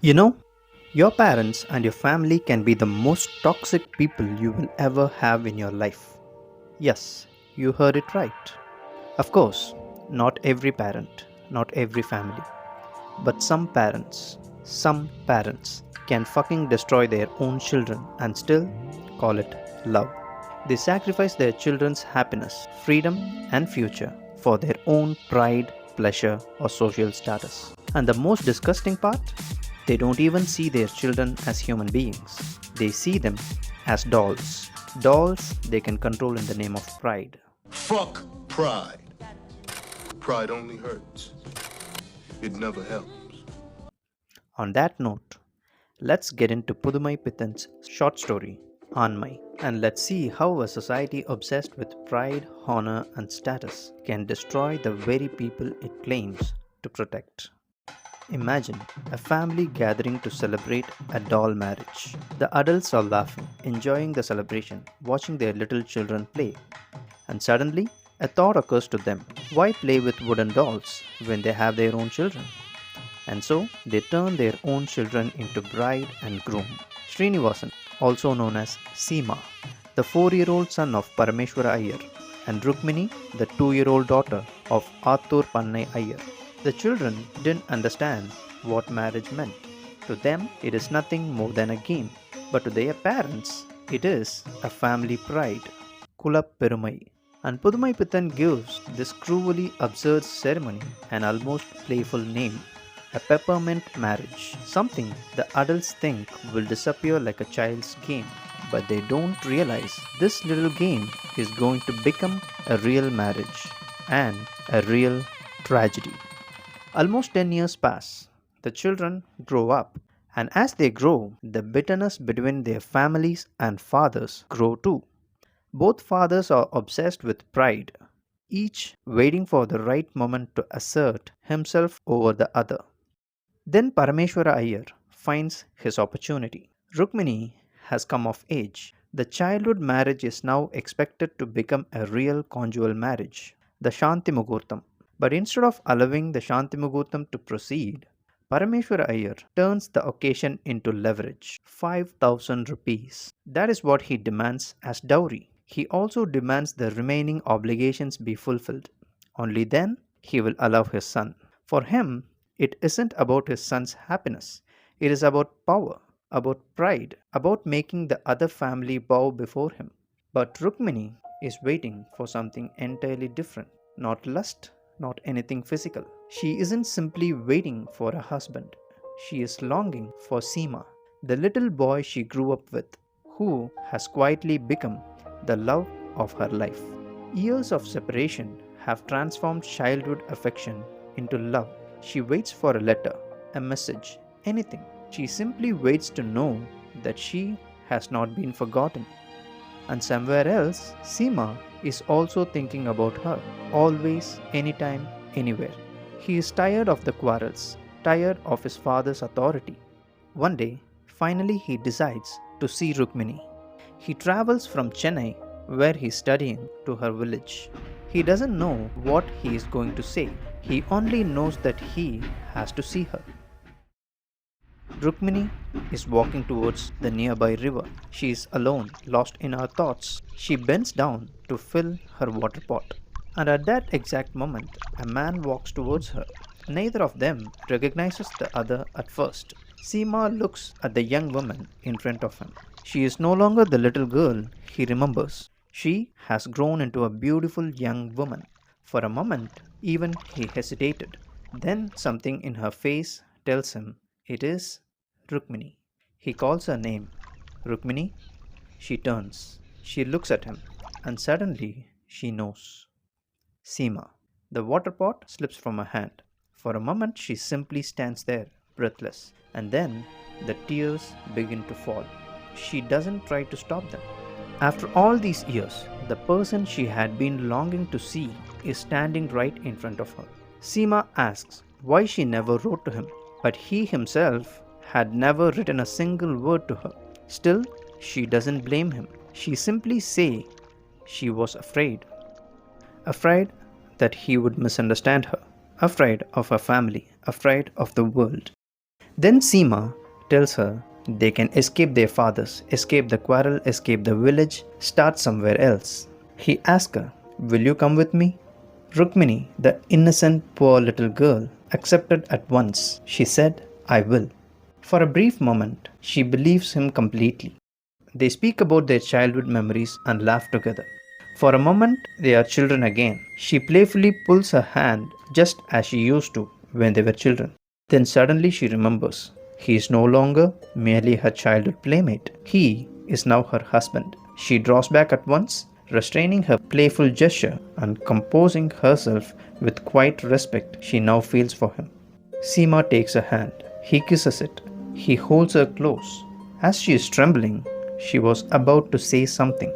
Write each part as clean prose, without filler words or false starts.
You know, your parents and your family can be the most toxic people you will ever have in your life. Yes, you heard it right. Of course, not every parent, not every family, but some parents can fucking destroy their own children and still call it love. They sacrifice their children's happiness, freedom, and future for their own pride, pleasure, or social status. And the most disgusting part? They don't even see their children as human beings. They see them as dolls. Dolls they can control in the name of pride. Fuck pride. Pride only hurts. It never helps. On that note, let's get into Pudhumaipithan's short story, Aanmai, and let's see how a society obsessed with pride, honor, and status can destroy the very people it claims to protect. Imagine a family gathering to celebrate a doll marriage. The adults are laughing, enjoying the celebration, watching their little children play. And suddenly, a thought occurs to them: why play with wooden dolls when they have their own children? And so they turn their own children into bride and groom. Srinivasan, also known as Seema, the 4-year-old son of Parameshwara Iyer, and Rukmini, the 2-year-old daughter of Attur Pannai Iyer. The children didn't understand what marriage meant. To them, it is nothing more than a game, but to their parents, it is a family pride. Kulap Perumai. And Pudhumaipithan gives this cruelly absurd ceremony an almost playful name: a peppermint marriage, something the adults think will disappear like a child's game. But they don't realize this little game is going to become a real marriage and a real tragedy. Almost 10 years pass. The children grow up, and as they grow, the bitterness between their families and fathers grow too. Both fathers are obsessed with pride, each waiting for the right moment to assert himself over the other. Then Parameshwara Iyer finds his opportunity. Rukmini has come of age. The childhood marriage is now expected to become a real conjugal marriage, the Shanti Muhurtam. But instead of allowing the Shanti Muhurtam to proceed, Parameshwara Iyer turns the occasion into leverage: 5,000 rupees. That is what he demands as dowry. He also demands the remaining obligations be fulfilled. Only then he will allow his son. For him, it isn't about his son's happiness. It is about power, about pride, about making the other family bow before him. But Rukmini is waiting for something entirely different. Not lust, not anything physical. She isn't simply waiting for a husband. She is longing for Seema, the little boy she grew up with, who has quietly become the love of her life. Years of separation have transformed childhood affection into love. She waits for a letter, a message, anything. She simply waits to know that she has not been forgotten. And somewhere else, Seema is also thinking about her, always, anytime, anywhere. He is tired of the quarrels, tired of his father's authority. One day, finally, he decides to see Rukmini. He travels from Chennai, where he is studying, to her village. He doesn't know what he is going to say. He only knows that he has to see her. Rukmini is walking towards the nearby river. She is alone, lost in her thoughts. She bends down to fill her water pot. And at that exact moment, a man walks towards her. Neither of them recognizes the other at first. Seema looks at the young woman in front of him. She is no longer the little girl he remembers. She has grown into a beautiful young woman. For a moment, even he hesitated. Then something in her face tells him it is Rukmini. He calls her name. Rukmini? She turns. She looks at him, and suddenly she knows. Seema. The water pot slips from her hand. For a moment, she simply stands there, breathless, and then the tears begin to fall. She doesn't try to stop them. After all these years, the person she had been longing to see is standing right in front of her. Seema asks why she never wrote to him, but he himself had never written a single word to her. Still, she doesn't blame him. She simply says she was afraid. Afraid that he would misunderstand her, afraid of her family, afraid of the world. Then Seema tells her they can escape their fathers, escape the quarrel, escape the village, start somewhere else. He asks her, "Will you come with me?" Rukmini, the innocent poor little girl, accepted at once. She said, "I will." For a brief moment, she believes him completely. They speak about their childhood memories and laugh together. For a moment, they are children again. She playfully pulls her hand just as she used to when they were children. Then suddenly she remembers. He is no longer merely her childhood playmate. He is now her husband. She draws back at once, restraining her playful gesture and composing herself with quiet respect she now feels for him. Seema takes her hand. He kisses it. He holds her close. As she is trembling, she was about to say something.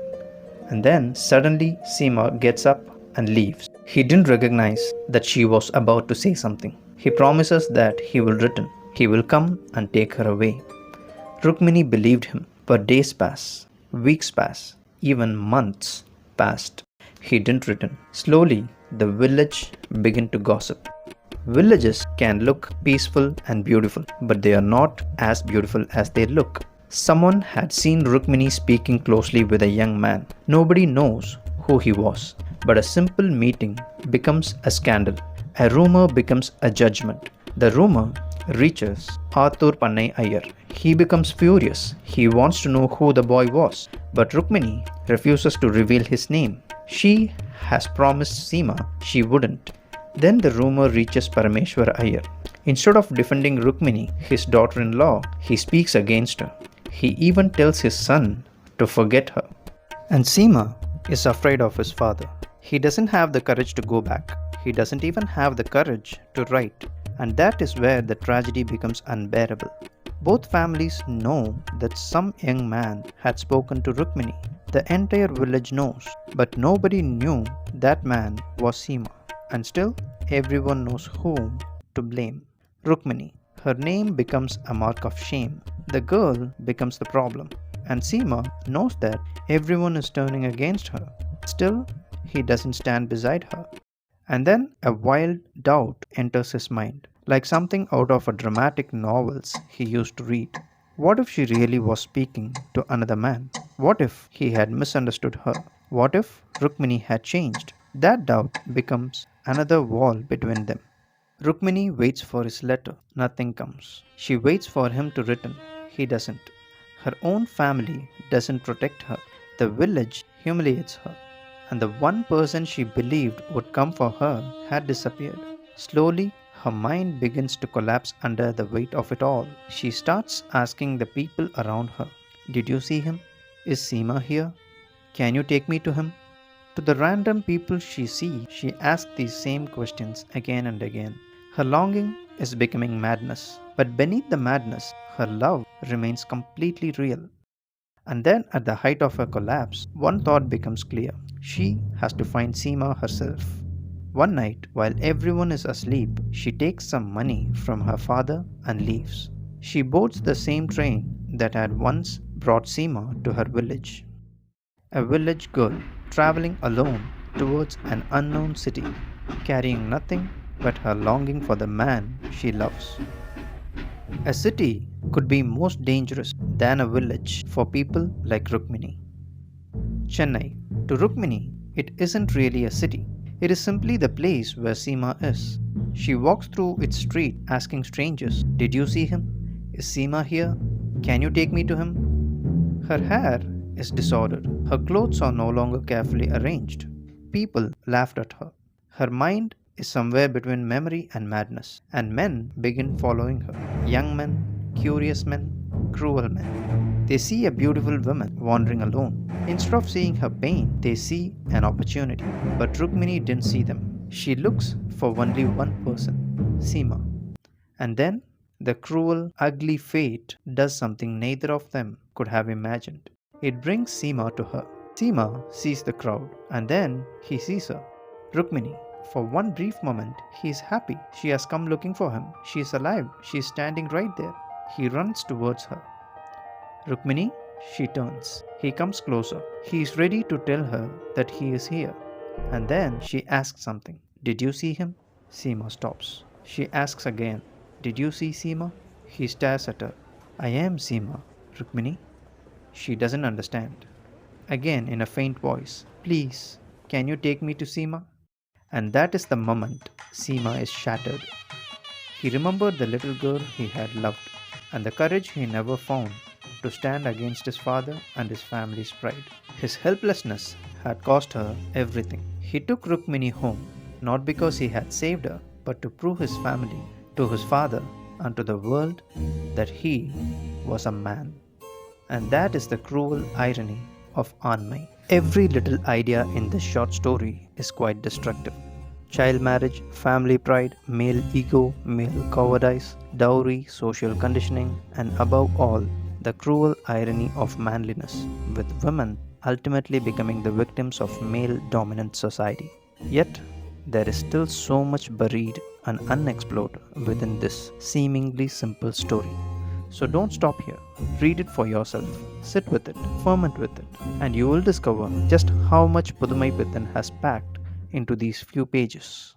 And then suddenly Seema gets up and leaves. He didn't recognize that she was about to say something. He promises that he will return. He will come and take her away. Rukmini believed him, but days pass, weeks pass, even months passed. He didn't return. Slowly, the village began to gossip. Villages can look peaceful and beautiful, but they are not as beautiful as they look. Someone had seen Rukmini speaking closely with a young man. Nobody knows who he was, but a simple meeting becomes a scandal. A rumor becomes a judgment. The rumor reaches Arthur Pannai Iyer. He becomes furious. He wants to know who the boy was, but Rukmini refuses to reveal his name. She has promised Seema she wouldn't. Then the rumor reaches Parameshwar Iyer. Instead of defending Rukmini, his daughter in law, he speaks against her. He even tells his son to forget her. And Seema is afraid of his father. He doesn't have the courage to go back. He doesn't even have the courage to write. And that is where the tragedy becomes unbearable. Both families know that some young man had spoken to Rukmini. The entire village knows, but nobody knew that man was Seema. And still, everyone knows whom to blame. Rukmini. Her name becomes a mark of shame. The girl becomes the problem. And Seema knows that everyone is turning against her. Still, he doesn't stand beside her. And then a wild doubt enters his mind, like something out of a dramatic novels he used to read. What if she really was speaking to another man? What if he had misunderstood her? What if Rukmini had changed? That doubt becomes another wall between them. Rukmini waits for his letter. Nothing comes. She waits for him to return. He doesn't. Her own family doesn't protect her. The village humiliates her. And the one person she believed would come for her had disappeared. Slowly, her mind begins to collapse under the weight of it all. She starts asking the people around her, "Did you see him? Is Seema here? Can you take me to him?" To the random people she sees, she asks these same questions again and again. Her longing is becoming madness, but beneath the madness, her love remains completely real. And then, at the height of her collapse, one thought becomes clear. She has to find Seema herself. One night, while everyone is asleep, she takes some money from her father and leaves. She boards the same train that had once brought Seema to her village. A village girl traveling alone towards an unknown city, carrying nothing but her longing for the man she loves. A city could be more dangerous than a village for people like Rukmini. Chennai. To Rukmini, it isn't really a city. It is simply the place where Seema is. She walks through its street asking strangers, "Did you see him? Is Seema here? Can you take me to him?" Her hair is disordered. Her clothes are no longer carefully arranged. People laughed at her. Her mind is somewhere between memory and madness, and men begin following her. Young men, curious men, cruel men. They see a beautiful woman wandering alone. Instead of seeing her pain, they see an opportunity. But Rukmini didn't see them. She looks for only one person, Seema. And then the cruel, ugly fate does something neither of them could have imagined. It brings Seema to her. Seema sees the crowd, and then he sees her. Rukmini. For one brief moment, he is happy. She has come looking for him. She is alive. She is standing right there. He runs towards her. Rukmini, she turns. He comes closer. He is ready to tell her that he is here. And then she asks something. "Did you see him?" Seema stops. She asks again. "Did you see Seema?" He stares at her. I am Seema, Rukmini. She doesn't understand. Again, in a faint voice, please, can you take me to Seema? And that is the moment Seema is shattered. He remembered the little girl he had loved and the courage he never found to stand against his father and his family's pride. His helplessness had cost her everything. He took Rukmini home, not because he had saved her, but to prove his family, to his father, and to the world that he was a man. And that is the cruel irony of Aanmai. Every little idea in this short story is quite destructive. Child marriage, family pride, male ego, male cowardice, dowry, social conditioning, and above all, the cruel irony of manliness, with women ultimately becoming the victims of male dominant society. Yet, there is still so much buried and unexplored within this seemingly simple story. So don't stop here. Read it for yourself. Sit with it, ferment with it, and you will discover just how much Pudhumaipithan has packed into these few pages.